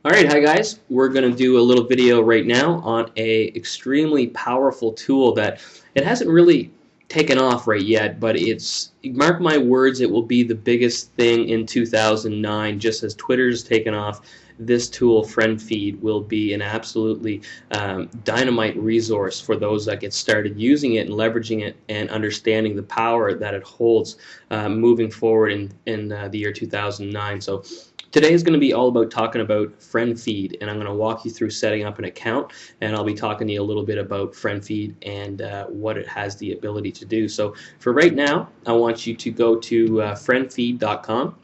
Alright, hi guys. We're going to do a little video right now on a extremely powerful tool that it hasn't really taken off right yet, but mark my words, it will be the biggest thing in 2009. Just as Twitter's taken off, this tool, Friendfeed, will be an absolutely dynamite resource for those that get started using it and leveraging it and understanding the power that it holds moving forward in the year 2009. So today is going to be all about talking about Friendfeed, and I'm going to walk you through setting up an account, and I'll be talking to you a little bit about Friendfeed and what it has the ability to do. So for right now, I want you to go to friendfeed.com.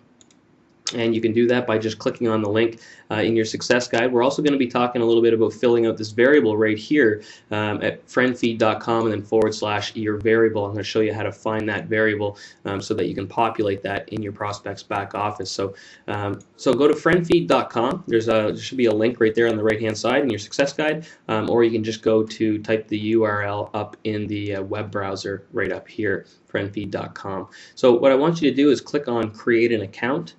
And you can do that by just clicking on the link in your success guide. We're also going to be talking a little bit about filling out this variable right here at friendfeed.com and then / your variable. I'm going to show you how to find that variable so that you can populate that in your Prospex back office. So go to friendfeed.com. There should be a link right there on the right hand side in your success guide, or you can just go to type the URL up in the web browser right up here, friendfeed.com. So what I want you to do is click on create an account.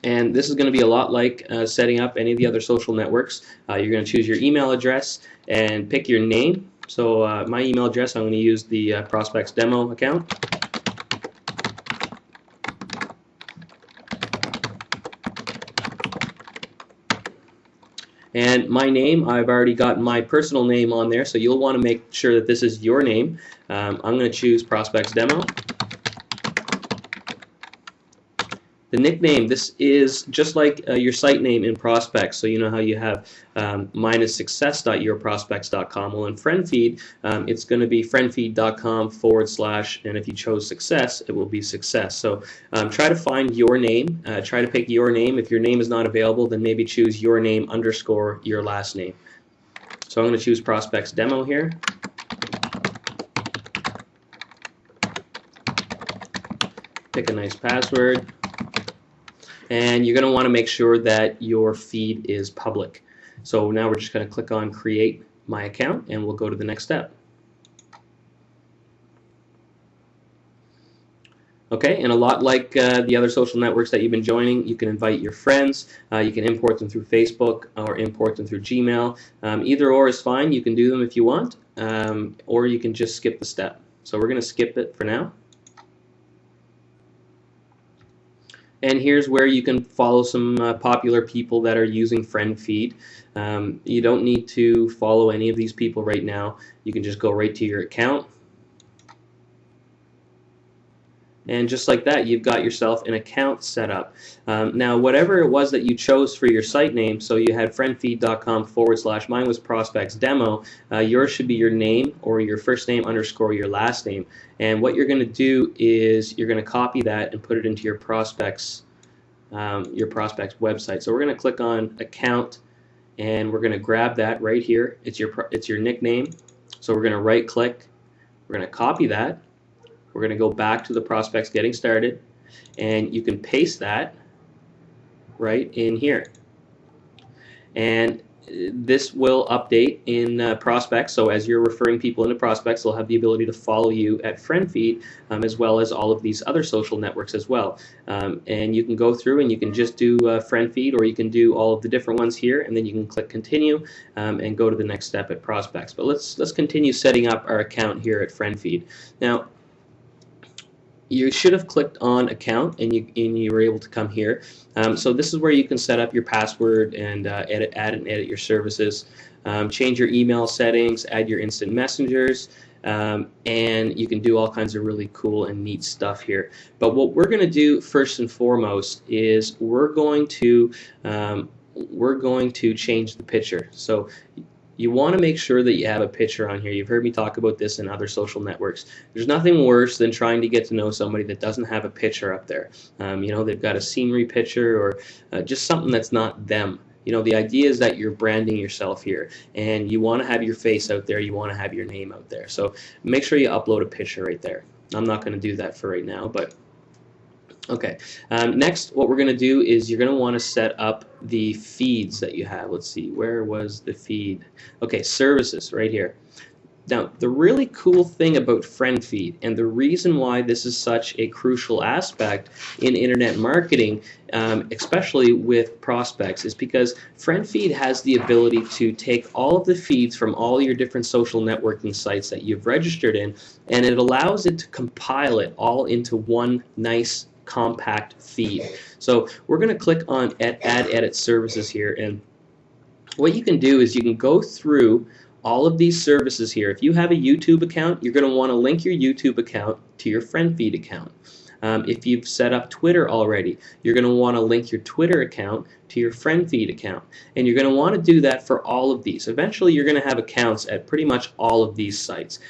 And this is going to be a lot like setting up any of the other social networks. You're going to choose your email address and pick your name. So my email address, I'm going to use the Prospex demo account. And my name, I've already got my personal name on there, so you'll want to make sure that this is your name. I'm going to choose Prospex demo. The nickname, this is just like your site name in Prospex. So you know how you have -success.yourprospects.com. Well, in Friendfeed, it's going to be friendfeed.com / and if you chose success, it will be success. So try to find your name. Try to pick your name. If your name is not available, then maybe choose your name _ your last name. So I'm going to choose Prospex demo here. Pick a nice password. And you're going to want to make sure that your feed is public. So now we're just going to click on create my account and we'll go to the next step. Okay, and a lot like the other social networks that you've been joining, you can invite your friends, you can import them through Facebook or import them through Gmail. Either or is fine. You can do them if you want, or you can just skip the step. So we're going to skip it for now. And here's where you can follow some popular people that are using Friendfeed. You don't need to follow any of these people right now. You can just go right to your account. And just like that, you've got yourself an account set up. Now, whatever it was that you chose for your site name, so you had friendfeed.com / mine was Prospex demo, yours should be your name or your first name _ your last name. And what you're going to do is you're going to copy that and put it into your Prospex website. So we're going to click on account and we're going to grab that right here. It's your nickname. So we're going to right click. We're going to copy that. We're going to go back to the Prospex getting started, and you can paste that right in here. And this will update in Prospex, so as you're referring people into Prospex, they'll have the ability to follow you at Friendfeed, as well as all of these other social networks as well. And you can go through and you can just do Friendfeed, or you can do all of the different ones here, and then you can click continue and go to the next step at Prospex. But let's continue setting up our account here at Friendfeed. Now, you should have clicked on account and you were able to come here. So this is where you can set up your password and add and edit your services, change your email settings, add your instant messengers, and you can do all kinds of really cool and neat stuff here. But what we're going to do first and foremost is we're going to change the picture. So you want to make sure that you have a picture on here. You've heard me talk about this in other social networks. There's nothing worse than trying to get to know somebody that doesn't have a picture up there. You know, they've got a scenery picture or just something that's not them. You know, the idea is that you're branding yourself here, and you want to have your face out there. You want to have your name out there. So make sure you upload a picture right there. I'm not going to do that for right now, but okay. Next, what we're going to do is you're going to want to set up the feeds that you have. Let's see, where was the feed? Okay, services right here. Now, the really cool thing about FriendFeed, and the reason why this is such a crucial aspect in internet marketing, especially with Prospex, is because FriendFeed has the ability to take all of the feeds from all your different social networking sites that you've registered in, and it allows it to compile it all into one nice compact feed. So we're going to click on Add Edit Services here, and what you can do is you can go through all of these services here. If you have a YouTube account, you're going to want to link your YouTube account to your FriendFeed account. If you've set up Twitter already, you're going to want to link your Twitter account to your FriendFeed account. And you're going to want to do that for all of these. Eventually, you're going to have accounts at pretty much all of these sites.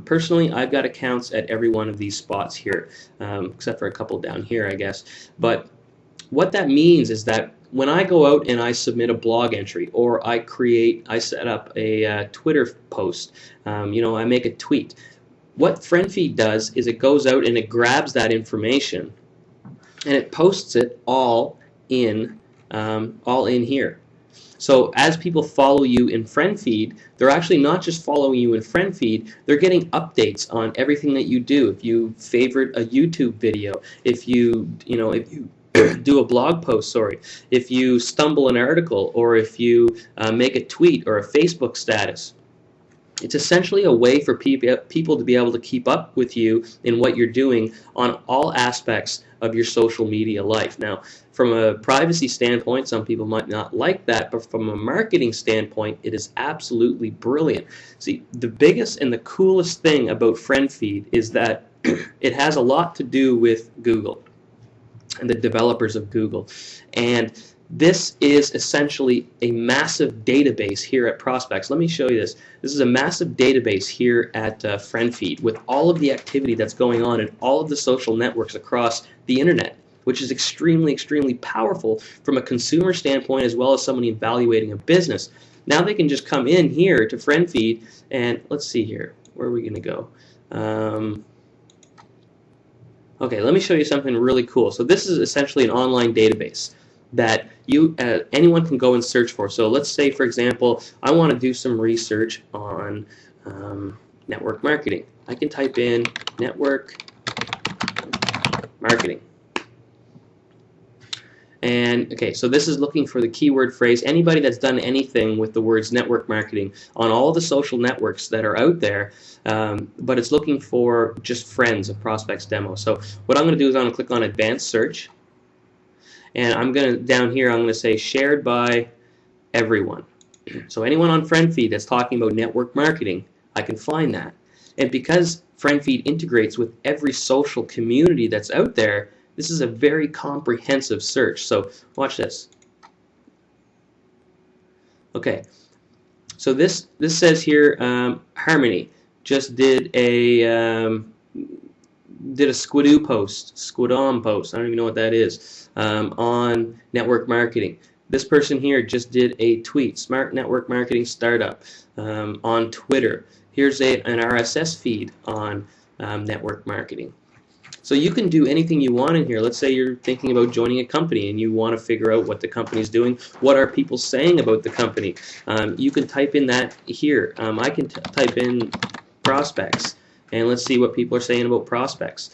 Personally, I've got accounts at every one of these spots here, except for a couple down here, I guess. But what that means is that when I go out and I submit a blog entry, or I set up a Twitter post, I make a tweet, what FriendFeed does is it goes out and it grabs that information and it posts it all in here. So as people follow you in FriendFeed, they're actually not just following you in FriendFeed, they're getting updates on everything that you do. If you favorite a YouTube video, if you do a blog post, sorry, if you stumble an article, or if you make a tweet or a Facebook status. It's essentially a way for people to be able to keep up with you in what you're doing on all aspects of your social media life. Now, from a privacy standpoint, some people might not like that, but from a marketing standpoint, it is absolutely brilliant. See, the biggest and the coolest thing about FriendFeed is that it has a lot to do with Google and the developers of Google. And this is essentially a massive database here at Prospex. Let me show you this. This is a massive database here at FriendFeed with all of the activity that's going on in all of the social networks across the internet, which is extremely, extremely powerful from a consumer standpoint as well as somebody evaluating a business. Now they can just come in here to FriendFeed and let's see here. Where are we going to go? Okay, let me show you something really cool. So this is essentially an online database that anyone can go and search for. So let's say, for example, I want to do some research on network marketing. I can type in network marketing. And okay, so this is looking for the keyword phrase. Anybody that's done anything with the words network marketing on all the social networks that are out there, but it's looking for just friends of Prospex demo. So what I'm going to do is I'm going to click on advanced search, and I'm going to, down here, I'm going to say shared by everyone. So anyone on FriendFeed that's talking about network marketing, I can find that. And because FriendFeed integrates with every social community that's out there, this is a very comprehensive search. So watch this. Okay, so this says here, Harmony just did a Squidoo post, Squidom post. I don't even know what that is, on network marketing. This person here just did a tweet, Smart Network Marketing Startup, on Twitter. Here's an RSS feed on network marketing. So you can do anything you want in here. Let's say you're thinking about joining a company and you want to figure out what the company is doing. What are people saying about the company? You can type in that here. I can type in Prospex, and let's see what people are saying about Prospex.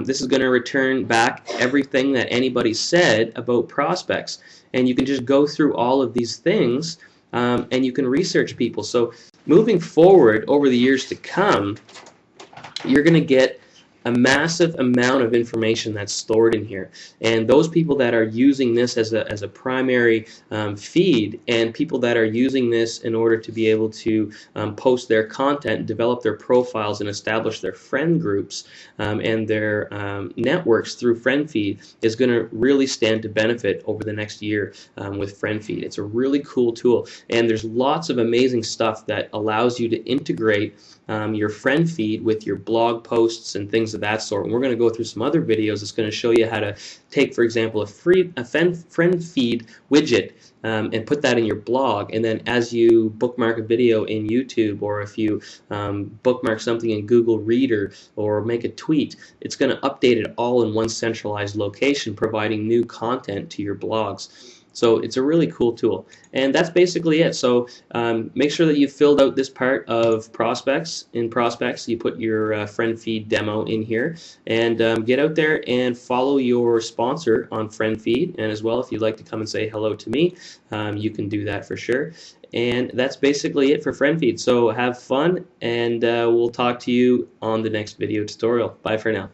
This is going to return back everything that anybody said about Prospex, and you can just go through all of these things, and you can research people. So moving forward over the years to come, you're going to get a massive amount of information that's stored in here, and those people that are using this as a primary feed, and people that are using this in order to be able to post their content, develop their profiles, and establish their friend groups and their networks through FriendFeed, is going to really stand to benefit over the next year with FriendFeed. It's a really cool tool, and there's lots of amazing stuff that allows you to integrate your friend feed with your blog posts and things of that sort. And we're going to go through some other videos that's going to show you how to take, for example, a friend feed widget and put that in your blog, and then as you bookmark a video in YouTube, or if you bookmark something in Google Reader or make a tweet, it's going to update it all in one centralized location, providing new content to your blogs. So it's a really cool tool. And that's basically it. So make sure that you filled out this part of Prospex. In Prospex, you put your friend feed demo in here, and get out there and follow your sponsor on friend feed. And as well, if you'd like to come and say hello to me, you can do that for sure. And that's basically it for friend feed. So have fun, and we'll talk to you on the next video tutorial. Bye for now.